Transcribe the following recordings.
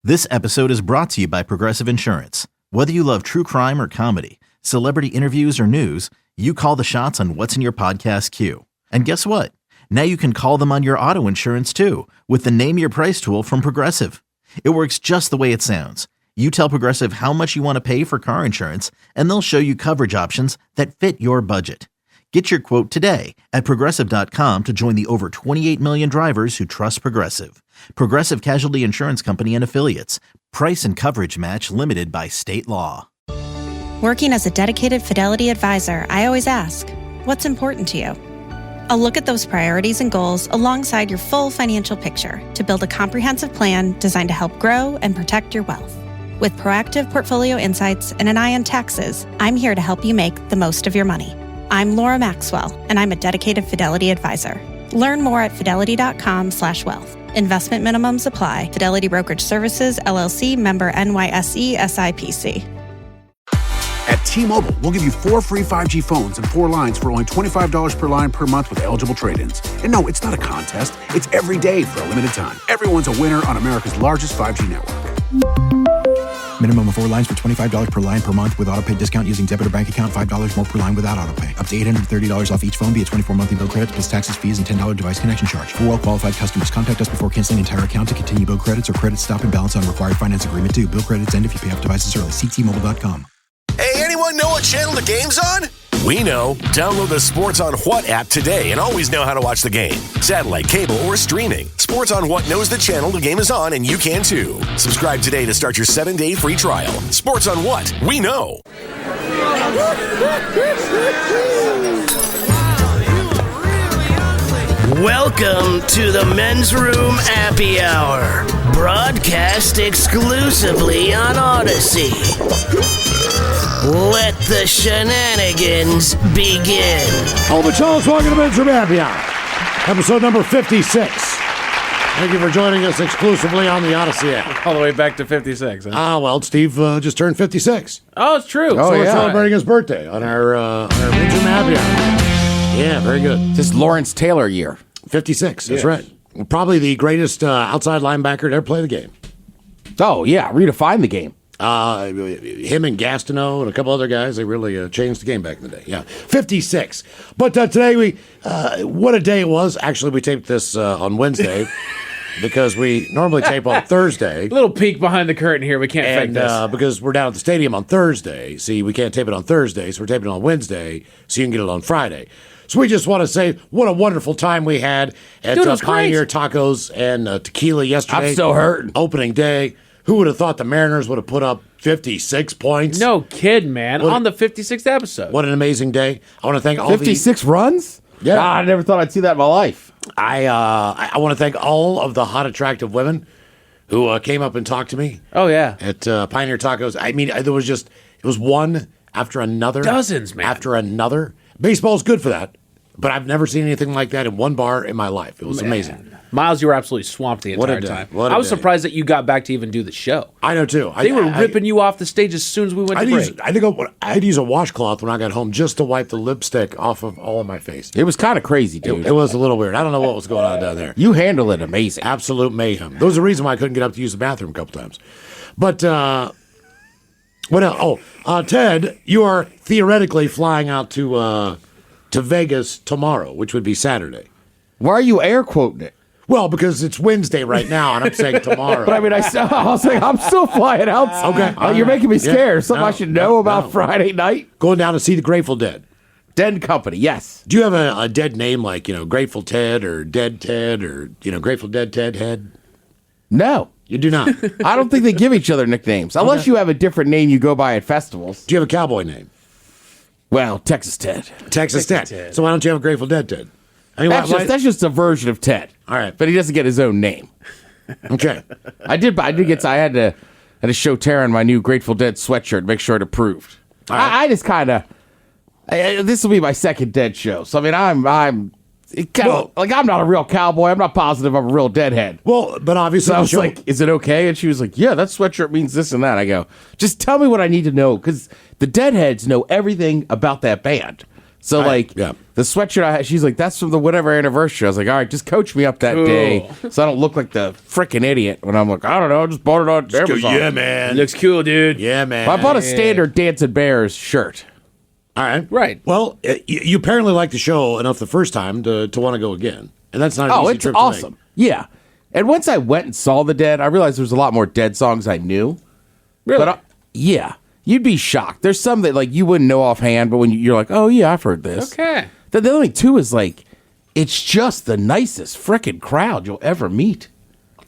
This episode is brought to you by Progressive Insurance. Whether you love true crime or comedy, celebrity interviews or news, you call the shots on what's in your podcast queue. And guess what? Now you can call them on your auto insurance too with the Name Your Price tool from Progressive. It works just the way it sounds. You tell Progressive how much you want to pay for car insurance, and they'll show you coverage options that fit your budget. Get your quote today at Progressive.com to join the over 28 million drivers who trust Progressive. Progressive Casualty Insurance Company and Affiliates. Price and coverage match limited by state law. Working as a dedicated Fidelity advisor, I always ask, what's important to you? I'll look at those priorities and goals alongside your full financial picture to build a comprehensive plan designed to help grow and protect your wealth. With proactive portfolio insights and an eye on taxes, I'm here to help you make the most of your money. I'm Laura Maxwell, and I'm a dedicated Fidelity advisor. Learn more at fidelity.com/wealth. Investment minimums apply. Fidelity Brokerage Services, LLC, member NYSE, SIPC. At T-Mobile, we'll give you 4 free 5G phones and 4 lines for only $25 per line per month with eligible trade-ins. And no, it's not a contest. It's every day for a limited time. Everyone's a winner on America's largest 5G network. Minimum of 4 lines for $25 per line per month with autopay discount using debit or bank account. $5 more per line without autopay. Up to $830 off each phone via 24 monthly bill credits plus taxes, fees, and $10 device connection charge. For well-qualified customers, contact us before canceling entire account to continue bill credits or credit stop and balance on required finance agreement due. Bill credits end if you pay off devices early. See T-Mobile.com. Hey, anyone know what channel the game's on? We know. Download the Sports on What app today and always know how to watch the game. Satellite, cable, or streaming. Sports on What knows the channel the game is on, and you can too. Subscribe today to start your 7-day free trial. Sports on What? We know. Welcome to the Men's Room Appy Hour, broadcast exclusively on Odyssey. Let the shenanigans begin. All the Charles, welcome to Men's Room Appy Hour, episode number 56. Thank you for joining us exclusively on the Odyssey app. All the way back to 56. Huh? Well, Steve just turned 56. Oh, it's true. So we're celebrating his birthday on our Men's Room Appy Hour. Yeah, very good. This Lawrence Taylor year. 56, that's right. Probably the greatest outside linebacker to ever play the game. Oh, yeah, redefined the game. Him and Gastineau and a couple other guys, they really changed the game back in the day. Yeah, 56. But today, what a day it was. Actually, we taped this on Wednesday because we normally tape on Thursday. A little peek behind the curtain here. We can't fake this. Because we're down at the stadium on Thursday. See, we can't tape it on Thursday, so we're taping it on Wednesday, so you can get it on Friday. So we just want to say what a wonderful time we had at Pioneer Tacos and Tequila yesterday. I'm still hurting. Opening day. Who would have thought the Mariners would have put up 56 points? No kidding, man. On the 56th episode. What an amazing day. I want to thank all 56 runs? Yeah. God, I never thought I'd see that in my life. I want to thank all of the hot, attractive women who came up and talked to me. Oh, yeah. At Pioneer Tacos. I mean, it was one after another. Dozens, man. After another. Baseball's good for that, but I've never seen anything like that in one bar in my life. It was amazing. Miles, you were absolutely swamped the entire time. I was surprised that you got back to even do the show. I know, too. They were ripping you off the stage as soon as we went to break. I think I had to use a washcloth when I got home just to wipe the lipstick off of all of my face. It was kind of crazy, dude. It was a little weird. I don't know what was going on down there. You handled it amazing. Absolute mayhem. There was a reason why I couldn't get up to use the bathroom a couple times. But, what else? Ted, you are theoretically flying out to Vegas tomorrow, which would be Saturday. Why are you air quoting it? Well, because it's Wednesday right now, and I'm saying tomorrow. But I mean, I was saying I'm still flying out. Okay. You're making me scared. Something I should know about Friday night? Going down to see the Grateful Dead. Dead Company, yes. Do you have a dead name like, Grateful Ted or Dead Ted or, Grateful Dead Ted Head? No. You do not? I don't think they give each other nicknames, unless you have a different name you go by at festivals. Do you have a cowboy name? Well, Texas Ted. Texas Ted. So why don't you have a Grateful Dead Ted? I mean, that's just a version of Ted. All right. But he doesn't get his own name. Okay. I had to show Taryn my new Grateful Dead sweatshirt, make sure it approved. Right. I just kind of, this will be my second Dead show. So, I mean, I'm not a real cowboy. I'm not positive I'm a real Deadhead. Well, but obviously. So I was like, is it okay? And she was like, yeah, that sweatshirt means this and that. I go, just tell me what I need to know, because the Deadheads know everything about that band. So, the sweatshirt I had, she's like, that's from the whatever anniversary. I was like, all right, just coach me up that day so I don't look like the freaking idiot when I'm like, I don't know, I just bought it on Amazon. Yeah, man. It looks cool, dude. Yeah, man. I bought a standard Dancing Bears shirt. All right. Right. Well, you apparently liked the show enough the first time to want to go again. And that's not an easy it's trip awesome. to make. Yeah. And once I went and saw the Dead, I realized there was a lot more Dead songs I knew. Really? But yeah. You'd be shocked. There's some that you wouldn't know offhand, but when you're like, oh, yeah, I've heard this. Okay. The other thing, too, is it's just the nicest frickin' crowd you'll ever meet.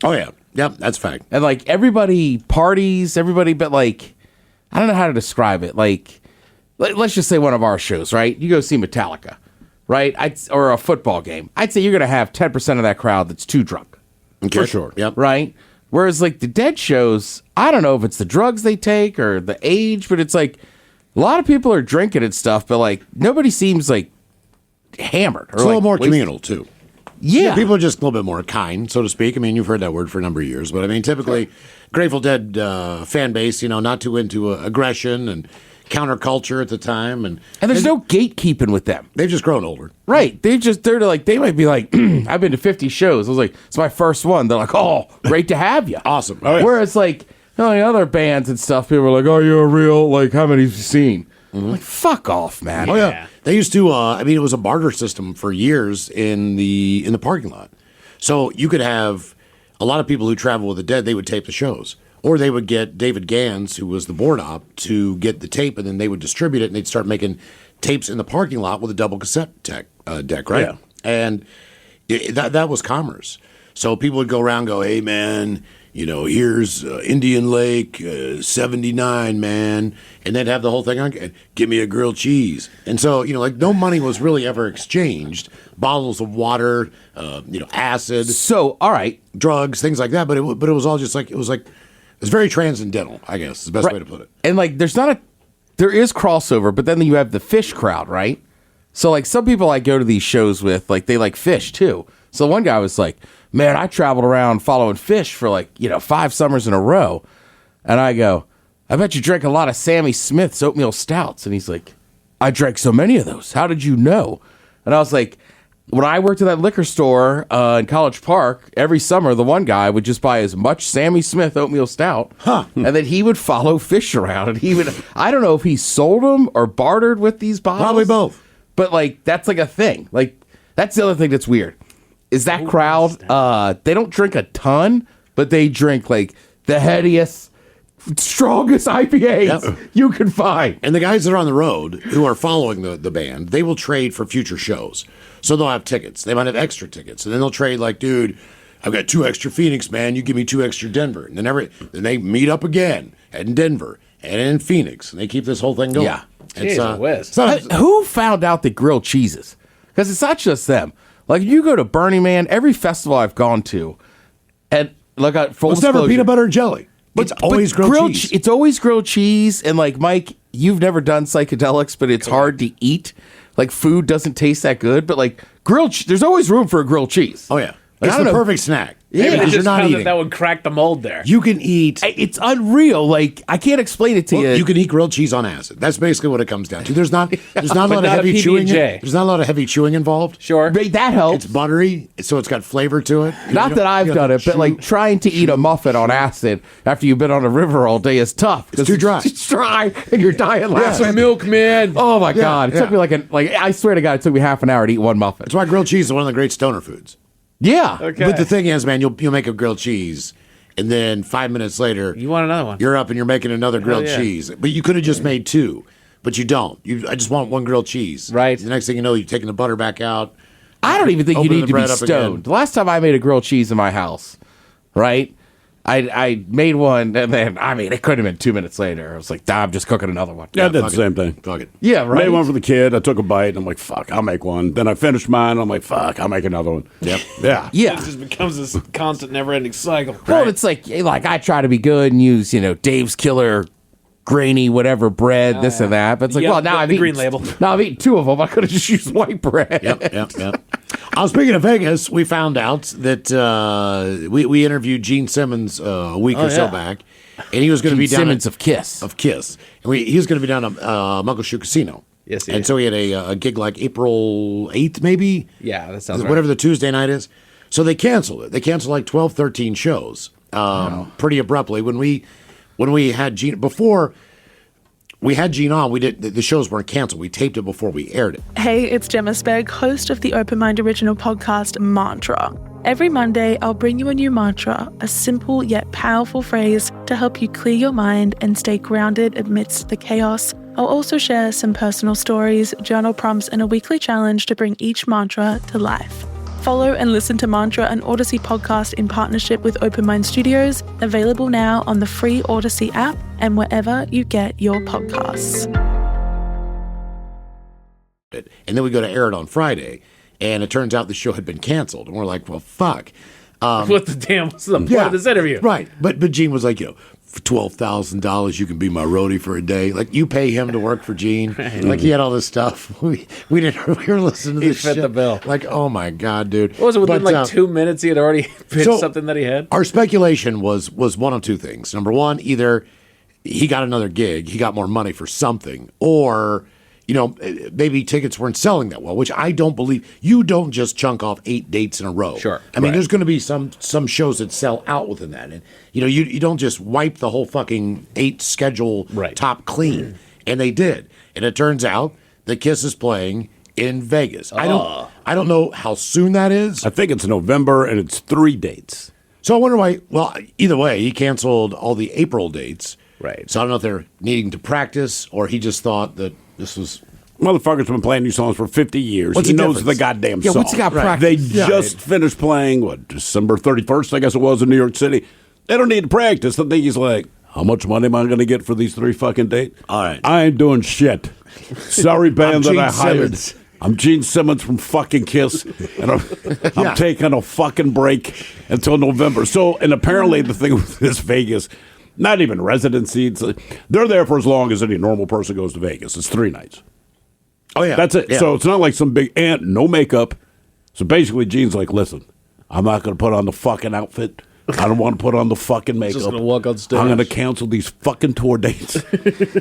Oh, yeah. Yep, that's fact. And, everybody parties, but, I don't know how to describe it. Let's just say one of our shows, right? You go see Metallica, right? Or a football game. I'd say you're going to have 10% of that crowd that's too drunk. Okay. For sure. Yep. Right? Whereas, the Dead shows, I don't know if it's the drugs they take or the age, but it's a lot of people are drinking and stuff, but, nobody seems, hammered. It's a little more communal, too. Yeah. People are just a little bit more kind, so to speak. I mean, you've heard that word for a number of years. But, typically, Grateful Dead fan base, not too into aggression and counterculture at the time. And there's no gatekeeping with them. They've just grown older. Right. They might be I've been to 50 shows. I was like, it's my first one. They're like, oh, great to have you. Awesome. Oh, yeah. Whereas, the other bands and stuff, people are like, oh, you're real. How many have you seen? I'm like, fuck off, man. Oh, yeah. They used to, it was a barter system for years in the parking lot. So you could have a lot of people who travel with the Dead, they would tape the shows. Or they would get David Gans, who was the board op, to get the tape, and then they would distribute it, and they'd start making tapes in the parking lot with a double cassette deck, right? Yeah. And that was commerce. So people would go around and go, hey, man, here's Indian Lake, 79, man. And they'd have the whole thing on, give me a grilled cheese. And so, no money was really ever exchanged. Bottles of water, acid. So, all right. Drugs, things like that. But it was all just it was very transcendental, I guess, is the best way to put it. And there is crossover, but then you have the fish crowd, right? So some people I go to these shows with, they fish too. So one guy was like, man, I traveled around following fish for 5 summers in a row. And I go, I bet you drank a lot of Sammy Smith's oatmeal stouts. And he's like, I drank so many of those. How did you know? And I was like, when I worked at that liquor store in College Park, every summer, the one guy would just buy as much Sammy Smith oatmeal stout, and then he would follow fish around. And I don't know if he sold them or bartered with these bottles. Probably both. But, that's a thing. That's the other thing that's weird, is that crowd, they don't drink a ton, but they drink, the headiest, strongest IPAs you can find. And the guys that are on the road who are following the band, they will trade for future shows. So they'll have tickets. They might have extra tickets. And then they'll trade dude, I've got 2 extra Phoenix, man. You give me 2 extra Denver. And then they meet up again in Denver and in Phoenix. And they keep this whole thing going. Yeah. Who found out the grilled cheeses? Because it's not just them. You go to Burning Man, every festival I've gone to, and it's never peanut butter and jelly. It's always grilled cheese. It's always grilled cheese. And Mike, you've never done psychedelics, but it's hard to eat. Food doesn't taste that good, but grilled there's always room for a grilled cheese. Oh, yeah. It's the perfect snack. Yeah, because you're not eating. That would crack the mold there. You can eat. It's unreal. I can't explain it to you. You can eat grilled cheese on acid. That's basically what it comes down to. There's not a lot of heavy chewing. There's not a lot of heavy chewing involved. Sure, but that helps. It's buttery, so it's got flavor to it. Not that I've done it, but trying to eat a muffin on acid after you've been on a river all day is tough. It's too dry. It's dry, and you're dying laughing. Some milk, man. Oh my God! It took me I swear to God, it took me half an hour to eat one muffin. That's why grilled cheese is one of the great stoner foods. Yeah. Okay. But the thing is, man, you'll make a grilled cheese, and then 5 minutes later, you want another one. You're up and you're making another grilled cheese. But you could have just made 2, but you don't. I just want one grilled cheese. Right. The next thing you know, you're taking the butter back out. I don't even think you need to be stoned. The last time I made a grilled cheese in my house, right? I made one, and then, it could have been 2 minutes later. I was like, I'm just cooking another one. Yeah, I did the same thing. Fuck it. Yeah, right. Made one for the kid. I took a bite, and I'm like, fuck, I'll make one. Then I finished mine. I'm like, fuck, I'll make another one. Yep. Yeah. Yeah. It just becomes this constant, never-ending cycle. Well, it's like I try to be good and use, Dave's Killer grainy whatever bread, and that. But it's now I've eaten green label. Now I've eaten 2 of them. I could have just used white bread. Yep. Speaking of Vegas, we found out that we interviewed Gene Simmons a week or so back, and he was going to be down Simmons of KISS. And he was going to be down at Muckleshoot Casino Yes, he And did. so he had a gig like April 8th, maybe? Yeah, that sounds right. Whatever the Tuesday night is. So they canceled it. They canceled like 12, 13 shows pretty abruptly. When we had Gene, before we had Gene on, the shows weren't canceled. We taped it before we aired it. Hey, it's Gemma Spegg, host of the Open Mind original podcast, Mantra. Every Monday, I'll bring you a new mantra, a simple yet powerful phrase to help you clear your mind and stay grounded amidst the chaos. I'll also share some personal stories, journal prompts, and a weekly challenge to bring each mantra to life. Follow and listen to Mantra, an Odyssey podcast in partnership with Open Mind Studios, available now on the free Odyssey app and wherever you get your podcasts. And then we go to air it on Friday, and it turns out the show had been canceled. And we're like, well, fuck. What the damn was the point of this interview? Right. But Gene was like, for $12,000, you can be my roadie for a day. Like, you pay him to work for Gene. Like, he had all this stuff. We were listening to this shit. He fit the bill. Like, oh my God, dude. What was it, within 2 minutes he had already pitched something that he had? Our speculation was one of two things. Number one, either he got another gig, he got more money for something, or maybe tickets weren't selling that well, which I don't believe. You don't just chunk off 8 dates in a row. Sure. I mean, there's going to be some shows that sell out within that. And, you don't just wipe the whole fucking 8 schedule top clean. And they did. And it turns out that KISS is playing in Vegas. I don't know how soon that is. I think it's November, and it's 3 dates. So I wonder why. Well, either way, he canceled all the April dates. Right. So I don't know if they're needing to practice or he just thought that this was. Motherfucker's been playing these songs for 50 years. What's he the knows difference? the goddamn Yeah, song. what's he got practice? They just finished playing, December 31st, I guess it was, in New York City. They don't need to practice. I think he's like, how much money am I going to get for these 3 fucking dates? All right. I ain't doing shit. Sorry, band that Gene I hired. Simmons. I'm Gene Simmons from fucking KISS, and I'm taking a fucking break until November. So, and apparently the thing with this Vegas, not even residency, they're there for as long as any normal person goes to Vegas. It's 3 nights. Oh, yeah. That's it. Yeah. So it's not like some big ant, no makeup. So basically, Gene's like, listen, I'm not going to put on the fucking outfit. I don't want to put on the fucking makeup. Just gonna walk on stage. I'm going to cancel these fucking tour dates.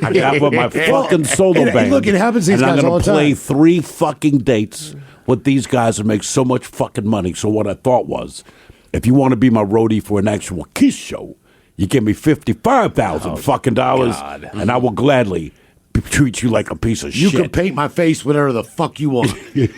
I got with my fucking solo band. Look, it happens to these and guys I'm all going the to play time. 3 fucking dates with these guys and make so much fucking money. So what I thought was, if you want to be my roadie for an actual KISS show, you give me $55,000 fucking dollars, and I will gladly treat you like a piece of You shit. can paint my face whatever the fuck you want. It's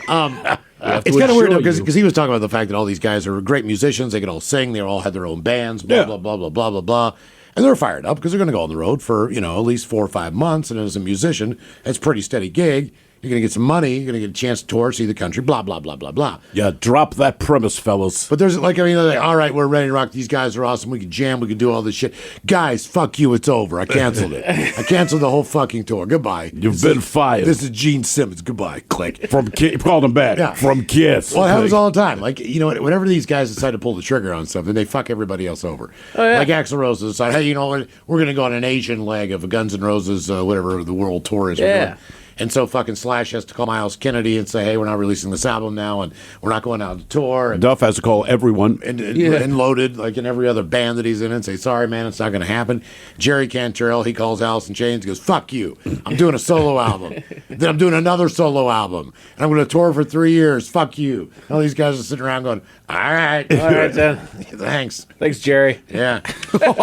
kind of weird because he was talking about the fact that all these guys are great musicians. They can all sing. They all had their own bands. Blah blah blah blah blah blah blah. And they're fired up because they're going to go on the road for at least 4 or 5 months. And as a musician, it's a pretty steady gig. You're going to get some money. You're going to get a chance to tour, see the country. Blah blah blah blah blah. Yeah, drop that premise, fellas. But there's they're like, all right, we're ready to rock. These guys are awesome. We can jam. We can do all this shit. Guys, fuck you. It's over. I canceled it. I canceled the whole fucking tour. Goodbye. You've been fired. This is Gene Simmons. Goodbye. Click. From KISS. Called him back. Yeah. From KISS. Well, it happens all the time. Like, whenever these guys decide to pull the trigger on something, they fuck everybody else over. Oh, yeah. Like Axl Rose decide, hey, you know what? We're going to go on an Asian leg of a Guns N' Roses, whatever the world tour is. Yeah. And so fucking Slash has to call Miles Kennedy and say, hey, we're not releasing this album now, and we're not going out to tour. And, Duff has to call everyone. and Loaded, like in every other band that he's in, and say, sorry, man, it's not going to happen. Jerry Cantrell, he calls Alice in Chains, goes, fuck you. I'm doing a solo album. Then I'm doing another solo album. And I'm going to tour for 3 years. Fuck you. And all these guys are sitting around going, all right, then. Thanks. Thanks, Jerry. Yeah. But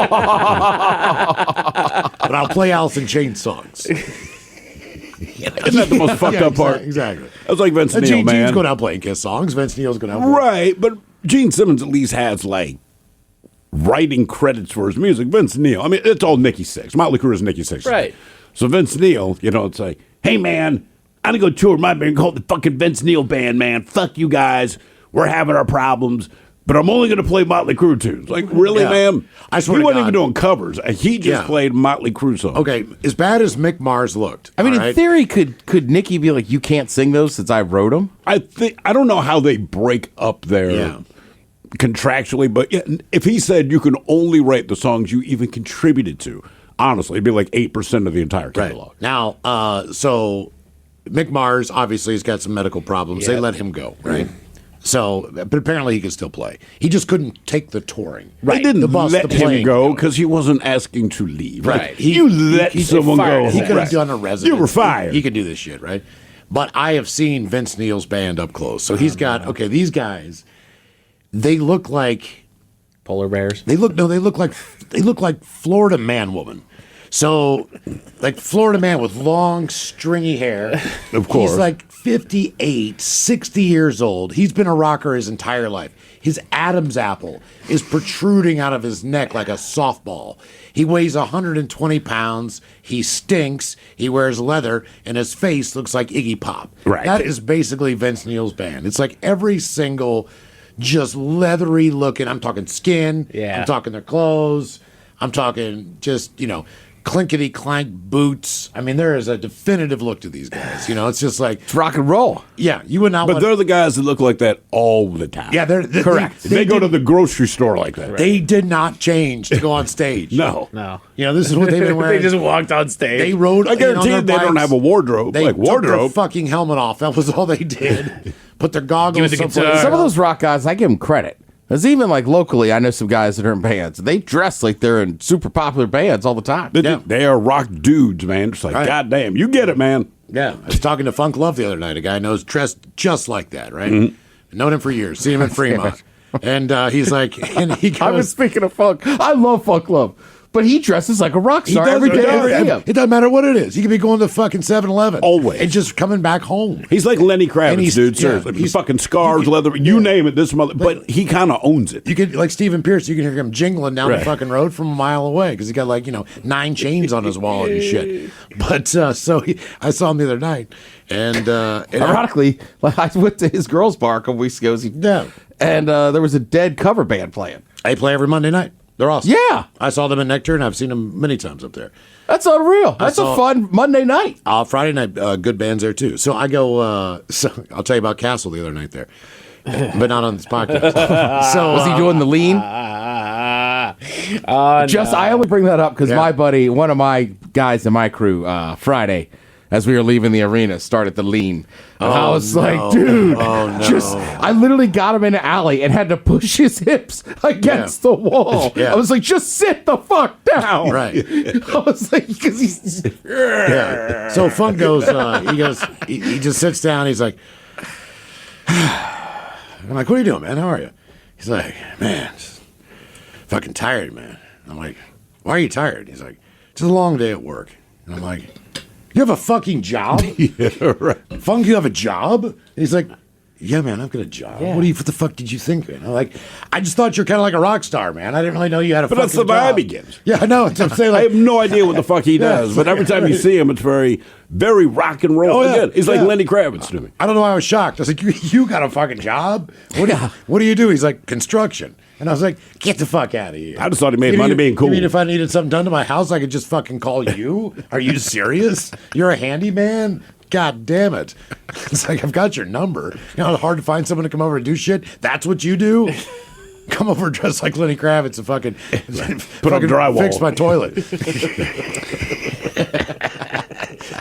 I'll play Alice in Chains songs. Isn't that the most fucked up part? Exactly. That's like Vince Neil, man. Gene's going out playing KISS songs. Vince Neil's going out playing. Right, but Gene Simmons at least has, like, writing credits for his music. Vince Neil, I mean, it's all Nikki Sixx. Motley Crue is Nikki Sixx. Right. So Vince Neil, it's like, hey, man, I'm going to go tour my band called the fucking Vince Neil Band, man. Fuck you guys. We're having our problems. But I'm only going to play Motley Crue tunes. Like, really, man? I swear he to wasn't God. even doing covers. He just played Motley Crue songs. Okay, as bad as Mick Mars looked. I mean, all in right? theory, could Nikki be like, you can't sing those since I wrote them? I don't know how they break up there contractually, but if he said you can only write the songs you even contributed to, honestly, it'd be like 8% of the entire catalog. Right. Now, so Mick Mars obviously has got some medical problems. They let him go, right? So, but apparently he could still play. He just couldn't take the touring. Right. They didn't let him go go. because he wasn't asking to leave. Right. You let someone go. He could have done a resident. You were fired. He could do this shit, right? But I have seen Vince Neil's band up close. So he's got, okay, these guys, they look like polar bears. They look like Florida Man Woman. So, like Florida Man with long, stringy hair. Of course. He's like 58, 60 years old. He's been a rocker his entire life. His Adam's apple is protruding out of his neck like a softball. He weighs 120 pounds. He stinks. He wears leather, and his face looks like Iggy Pop. Right. That is basically Vince Neil's band. It's like every single just leathery looking. I'm talking skin. Yeah. I'm talking their clothes. I'm talking just, clinkety clank boots. I mean, there is a definitive look to these guys. It's just like It's rock and roll. Yeah, you would not. But they're the guys that look like that all the time. Yeah, they're correct. They go to the grocery store like that. They did not change to go on stage. No. This is what they've been wearing. They just walked on stage. They rode. I guarantee on they their don't bikes. have a wardrobe. They like took their wardrobe. fucking helmet off. That was all they did. Put their goggles. Give it the someplace guitar. Some of else. those rock guys, I give them credit. Because even like locally, I know some guys that are in bands. They dress like they're in super popular bands all the time. They are rock dudes, man. It's like, Right. goddamn, you get it, man. Yeah, I was talking to Funk Love the other night. A guy knows dressed just like that, right? Mm-hmm. Known him for years. Seen him in Fremont, and he's like, and he goes, I was speaking of funk. I love Funk Love. But he dresses like a rock star every day. It doesn't matter what it is. He could be going to fucking 7-Eleven. Always. And just coming back home. He's like Lenny Kravitz, dude. yeah, Seriously. He's fucking scars, leather, you name it, this mother. But he kind of owns it. You could, like Stephen Pierce, you can hear him jingling down the Right. fucking road from a mile away because he got 9 chains on his wallet and shit. But I saw him the other night. And ironically, I went to his girls' bar a couple weeks ago. And there was a Dead cover band playing. They play every Monday night. They're awesome. Yeah. I saw them in Nectar, and I've seen them many times up there. That's unreal. That's a fun Monday night. Friday night, good bands there, too. So I go, I'll tell you about Castle the other night there, but not on this podcast. So Was he doing the lean? I only bring that up because my buddy, one of my guys in my crew, Friday, as we were leaving the arena, started the lean. And I was like, dude, I literally got him in an alley and had to push his hips against the wall. Yeah. I was like, just sit the fuck down. Right. I was like, because he's. Yeah. So Funk goes, he just sits down. He's like, I'm like, what are you doing, man? How are you? He's like, man, just fucking tired, man. I'm like, why are you tired? He's like, it's a long day at work. And I'm like, you have a fucking job? Yeah, right. Funk, you have a job? And he's like, yeah, man, I've got a job. Yeah. What the fuck did you think, man? I'm like, I just thought you were kind of like a rock star, man. I didn't really know you had a fucking But that's the job. vibe he gives. Yeah, I know. I'm saying, I like, have no idea what the fuck he does, but every time you see him, it's very, very rock and roll. Oh, yeah. Again, he's like Yeah. Lenny Kravitz to me. I don't know why I was shocked. I was like, you got a fucking job? What do you do? He's like, construction. And I was like, get the fuck out of here. I just thought he made You money mean- being cool. You mean if I needed something done to my house, I could just fucking call you? Are you serious? You're a handyman? God damn it. It's like, I've got your number. You know how hard to find someone to come over and do shit? That's what you do? Come over dressed like Lenny Kravitz and fucking Put up drywall. fix my toilet.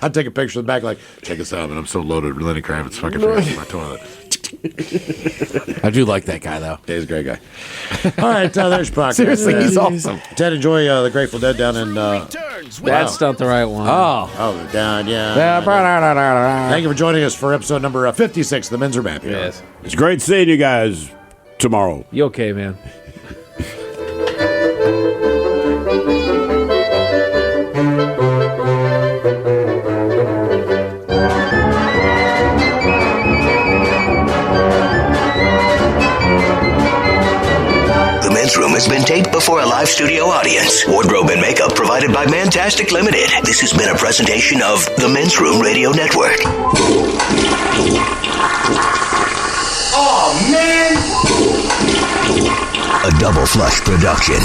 I'd take a picture of the back like, check us out, man. I'm so loaded. Lenny Kravitz fucking fixing my toilet. I do like that guy, though. Yeah, he's a great guy. All right, there's your podcast. Seriously, he's awesome. Ted, enjoy the Grateful Dead down in... That's not the right one. Oh, down, yeah. Thank you for joining us for episode number 56 of the Men's Room Appy. Yes. It's great seeing you guys tomorrow. You okay, man? The Men's Room has been taped before a live studio audience. Wardrobe and makeup provided by Mantastic Limited. This has been a presentation of the Men's Room Radio Network. Oh, man! A Double Flush production.